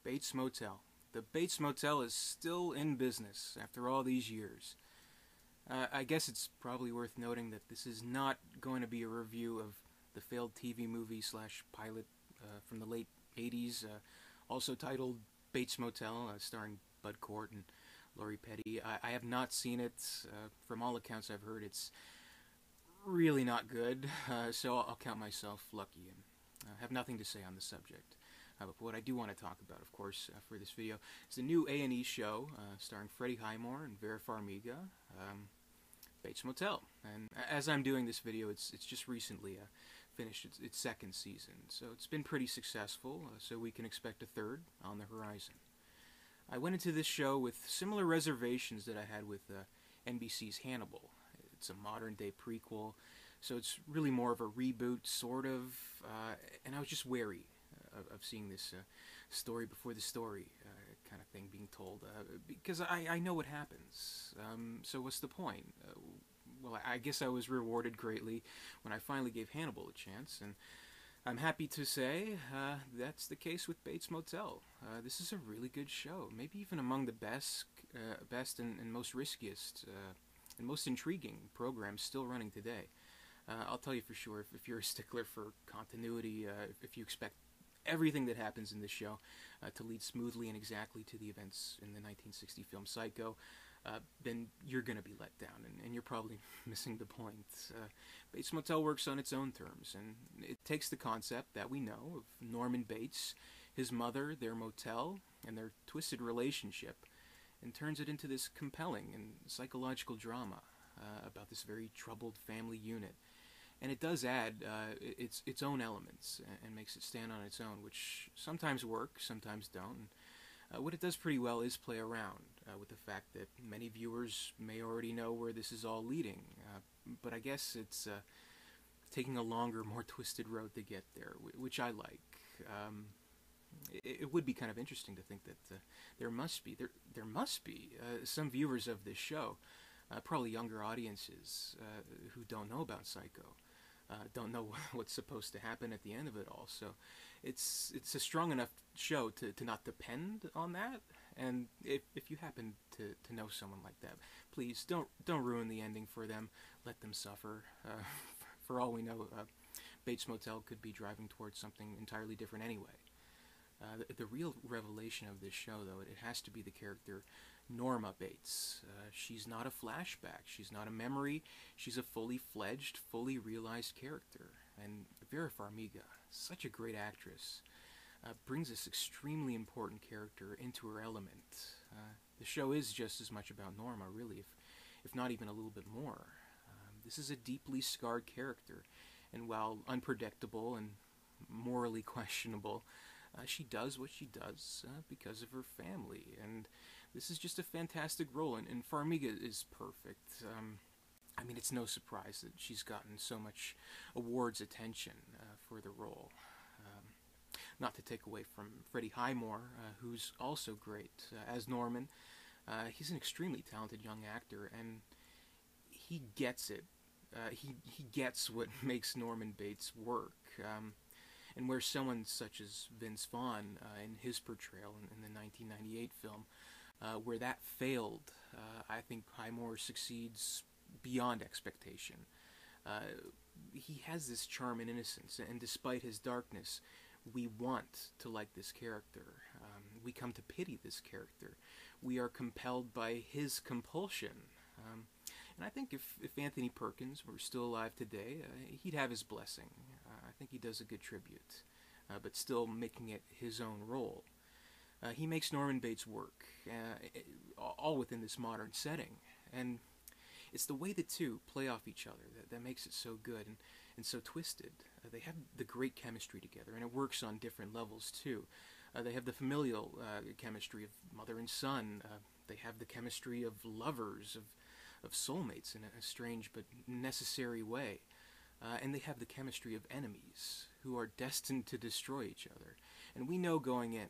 Bates Motel. The Bates Motel is still in business after all these years. I guess it's probably worth noting that this is not going to be a review of the failed TV movie slash pilot from the late 80s, also titled Bates Motel, starring Bud Cort and Lori Petty. I have not seen it. From all accounts I've heard, it's really not good, so I'll count myself lucky and have nothing to say on the subject. But what I do want to talk about, of course, for this video is the new A&E show starring Freddie Highmore and Vera Farmiga, Bates Motel. And as I'm doing this video, it's just recently finished its second season, so it's been pretty successful, so we can expect a third on the horizon. I went into this show with similar reservations that I had with NBC's Hannibal. It's a modern-day prequel, so it's really more of a reboot, sort of, and I was just wary of seeing this story before the story kind of thing being told, because I know what happens. So what's the point? Well, I guess I was rewarded greatly when I finally gave Hannibal a chance, and I'm happy to say that's the case with Bates Motel. This is a really good show, maybe even among the best and most riskiest and most intriguing programs still running today. I'll tell you for sure, if you're a stickler for continuity, if you expect everything that happens in this show to lead smoothly and exactly to the events in the 1960 film Psycho, then you're going to be let down, and you're probably missing the point. Bates Motel works on its own terms, and it takes the concept that we know of Norman Bates, his mother, their motel, and their twisted relationship, and turns it into this compelling and psychological drama about this very troubled family unit. And it does add its own elements and makes it stand on its own, which sometimes work, sometimes don't. What it does pretty well is play around with the fact that many viewers may already know where this is all leading, but I guess it's taking a longer, more twisted road to get there, which I like. It would be kind of interesting to think that there must be some viewers of this show, probably younger audiences who don't know about Psycho. Don't know what's supposed to happen at the end of it all, so it's a strong enough show to not depend on that. And if you happen to know someone like that, please don't ruin the ending for them. Let them suffer. For all we know, Bates Motel could be driving towards something entirely different anyway. The real revelation of this show, though, it has to be the character Norma Bates. She's not a flashback, she's not a memory, she's a fully fledged, fully realized character. And Vera Farmiga, such a great actress, brings this extremely important character into her element. The show is just as much about Norma, really, if not even a little bit more. This is a deeply scarred character, and while unpredictable and morally questionable, she does what she does because of her family, and this is just a fantastic role, and Farmiga is perfect. I mean, it's no surprise that she's gotten so much awards attention for the role. Not to take away from Freddie Highmore, who's also great as Norman. He's an extremely talented young actor, and he gets it. He gets what makes Norman Bates work. And where someone such as Vince Vaughn in his portrayal in the 1998 film, where that failed, I think Highmore succeeds beyond expectation. He has this charm and innocence, and despite his darkness, we want to like this character. We come to pity this character. We are compelled by his compulsion. And I think if Anthony Perkins were still alive today, he'd have his blessing. I think he does a good tribute, but still making it his own role. He makes Norman Bates work, all within this modern setting. And it's the way the two play off each other that makes it so good and so twisted. They have the great chemistry together, and it works on different levels too. They have the familial chemistry of mother and son. They have the chemistry of lovers, of soulmates in a strange but necessary way. And they have the chemistry of enemies who are destined to destroy each other. And we know going in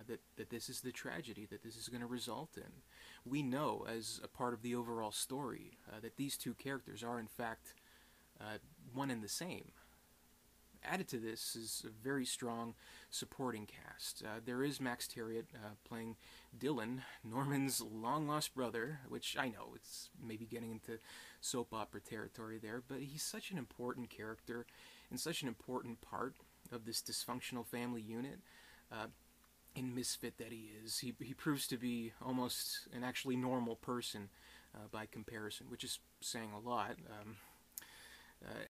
that this is the tragedy that this is going to result in. We know, as a part of the overall story, that these two characters are in fact one and the same. Added to this is a very strong supporting cast. There is Max Terriot playing Dylan, Norman's long-lost brother, which I know it's maybe getting into soap opera territory there, but he's such an important character and such an important part of this dysfunctional family unit. And misfit that he is, he proves to be almost an actually normal person by comparison, which is saying a lot.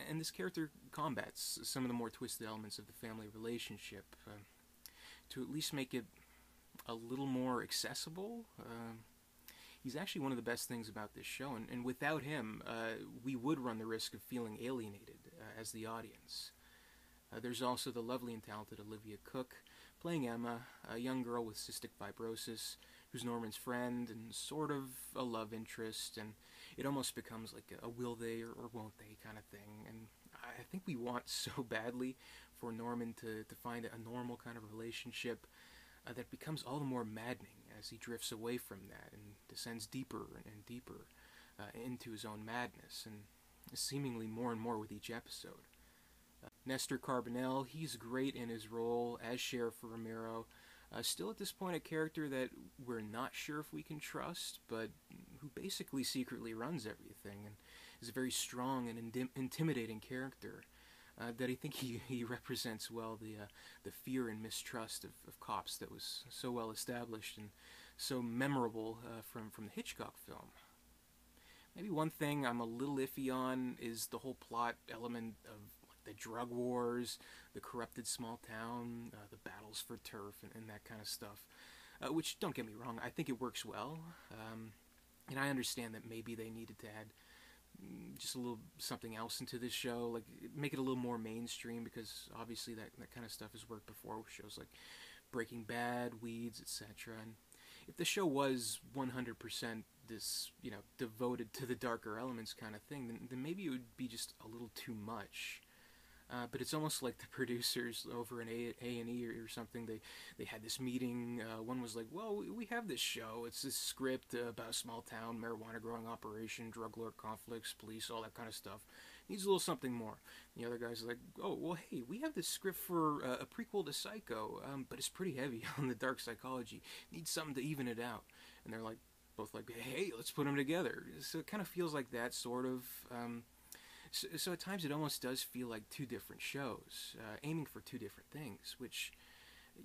And this character combats some of the more twisted elements of the family relationship to at least make it a little more accessible. He's actually one of the best things about this show, and without him, we would run the risk of feeling alienated as the audience. There's also the lovely and talented Olivia Cook, playing Emma, a young girl with cystic fibrosis, who's Norman's friend and sort of a love interest, and it almost becomes like a will they or won't they kind of thing. And I think we want so badly for Norman to find a normal kind of relationship that becomes all the more maddening as he drifts away from that and descends deeper and deeper into his own madness, and seemingly more and more with each episode. Nestor Carbonell, he's great in his role as Sheriff Romero. Still at this point a character that we're not sure if we can trust, but who basically secretly runs everything and is a very strong and intimidating character. That I think he represents well the fear and mistrust of cops that was so well established and so memorable from the Hitchcock film. Maybe one thing I'm a little iffy on is the whole plot element of the drug wars, the corrupted small town, the battles for turf, and that kind of stuff. Which, don't get me wrong, I think it works well. And I understand that maybe they needed to add just a little something else into this show, like make it a little more mainstream, because obviously that kind of stuff has worked before with shows like Breaking Bad, Weeds, etc. And if the show was 100% this, devoted to the darker elements kind of thing, then maybe it would be just a little too much. But it's almost like the producers over in A&E or something, they had this meeting. One was like, well, we have this show. It's this script about a small town, marijuana growing operation, drug lord conflicts, police, all that kind of stuff. Needs a little something more. The other guy's like, oh, well, hey, we have this script for a prequel to Psycho, but it's pretty heavy on the dark psychology. Needs something to even it out. And they're both like, hey, let's put them together. So it kind of feels like that, sort of. So at times it almost does feel like two different shows, aiming for two different things, which,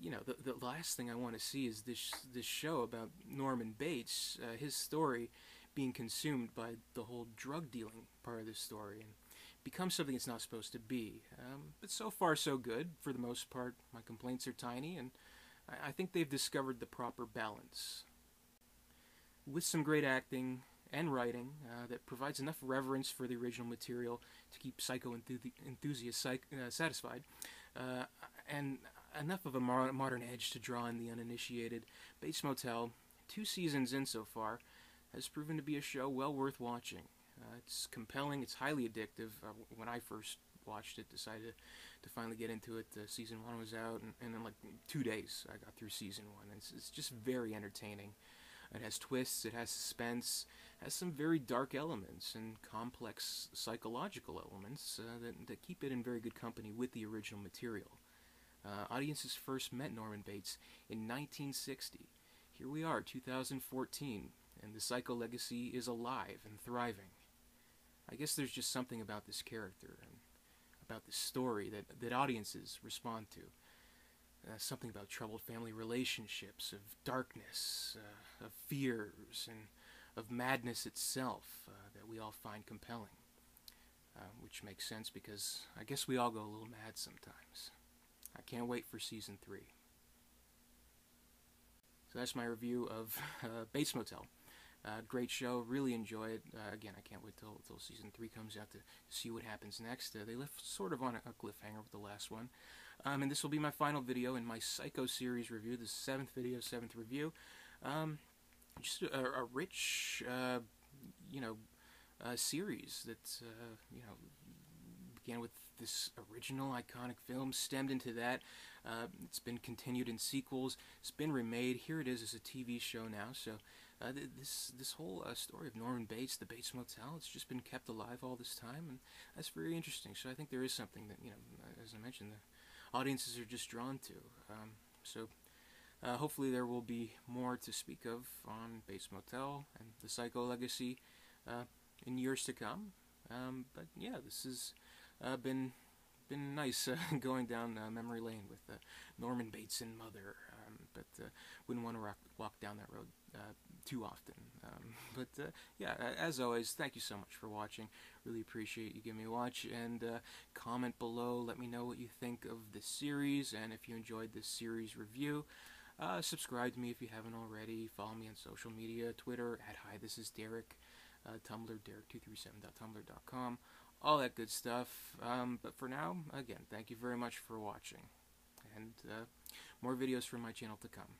the last thing I want to see is this show about Norman Bates, his story being consumed by the whole drug dealing part of the story and becomes something it's not supposed to be. But so far so good. For the most part, my complaints are tiny, and I think they've discovered the proper balance. With some great acting and writing that provides enough reverence for the original material to keep Psycho enthusiasts satisfied, and enough of a modern edge to draw in the uninitiated, Bates Motel, 2 seasons in so far, has proven to be a show well worth watching. It's compelling, it's highly addictive. When I first watched it, decided to finally get into it, season 1 was out, and in like 2 days I got through season 1. It's just very entertaining. It has twists, it has suspense, has some very dark elements and complex psychological elements that keep it in very good company with the original material. Audiences first met Norman Bates in 1960. Here we are, 2014, and the Psycho legacy is alive and thriving. I guess there's just something about this character and about this story that audiences respond to. Something about troubled family relationships, of darkness, of fears, and of madness itself that we all find compelling. Which makes sense because I guess we all go a little mad sometimes. I can't wait for season 3. So that's my review of Bates Motel. Great show, really enjoy it. Again, I can't wait till season 3 comes out to see what happens next. They left sort of on a cliffhanger with the last one. And this will be my final video in my Psycho series review, the 7th video, 7th review. Just a rich, series that, began with this original iconic film, stemmed into that. It's been continued in sequels. It's been remade. Here it is as a TV show now. So this whole story of Norman Bates, the Bates Motel, it's just been kept alive all this time, and that's very interesting. So I think there is something that, as I mentioned, the audiences are just drawn to. So hopefully there will be more to speak of on Bates Motel and the Psycho legacy in years to come. But yeah, this has been nice going down memory lane with Norman Bates and Mother, but wouldn't want to walk down that road too often. But yeah, as always, thank you so much for watching. Really appreciate you giving me a watch, and comment below. Let me know what you think of this series, and if you enjoyed this series review. Subscribe to me if you haven't already. Follow me on social media, Twitter @HiThisIsDerek, Tumblr, derek237.tumblr.com, all that good stuff. But for now, again, thank you very much for watching, and more videos from my channel to come.